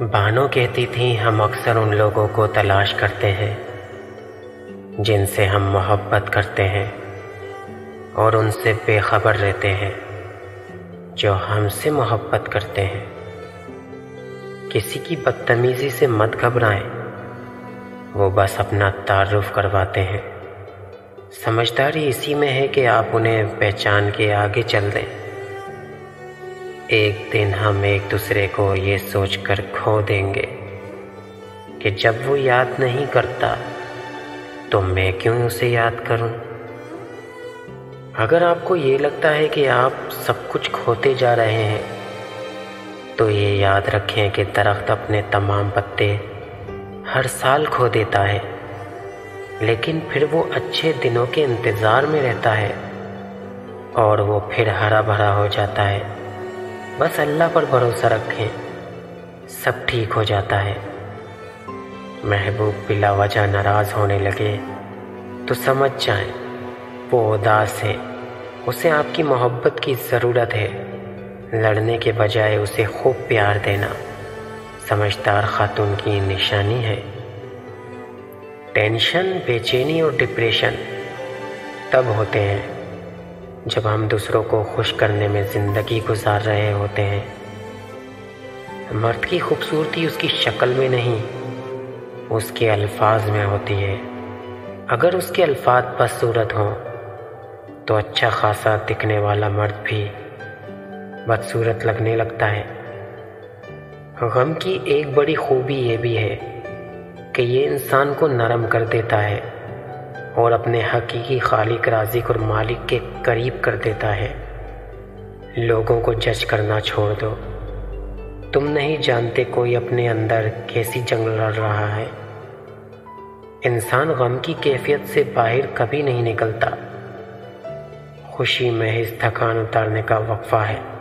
बानो कहती थी हम अक्सर उन लोगों को तलाश करते हैं जिनसे हम मोहब्बत करते हैं और उनसे बेखबर रहते हैं जो हमसे मोहब्बत करते हैं। किसी की बदतमीज़ी से मत घबराएं, वो बस अपना तारुफ करवाते हैं। समझदारी इसी में है कि आप उन्हें पहचान के आगे चल दें। एक दिन हम एक दूसरे को ये सोचकर खो देंगे कि जब वो याद नहीं करता तो मैं क्यों उसे याद करूं। अगर आपको ये लगता है कि आप सब कुछ खोते जा रहे हैं तो ये याद रखें कि दरख्त अपने तमाम पत्ते हर साल खो देता है, लेकिन फिर वो अच्छे दिनों के इंतज़ार में रहता है और वो फिर हरा भरा हो जाता है। बस अल्लाह पर भरोसा रखें, सब ठीक हो जाता है। महबूब बिला वजह नाराज़ होने लगे तो समझ जाएं वो उदास है, उसे आपकी मोहब्बत की ज़रूरत है। लड़ने के बजाय उसे खूब प्यार देना समझदार खातून की निशानी है। टेंशन, बेचैनी और डिप्रेशन तब होते हैं जब हम दूसरों को खुश करने में ज़िंदगी गुजार रहे होते हैं। मर्द की खूबसूरती उसकी शक्ल में नहीं, उसके अल्फाज में होती है। अगर उसके अल्फाज बदसूरत हों तो अच्छा खासा दिखने वाला मर्द भी बदसूरत लगने लगता है। गम की एक बड़ी खूबी ये भी है कि ये इंसान को नरम कर देता है और अपने हकीकी खालिक, राज़िक और मालिक के करीब कर देता है। लोगों को जज करना छोड़ दो, तुम नहीं जानते कोई अपने अंदर कैसी जंग लड़ रहा है। इंसान गम की कैफियत से बाहर कभी नहीं निकलता। खुशी महज थकान उतारने का वक्फा है।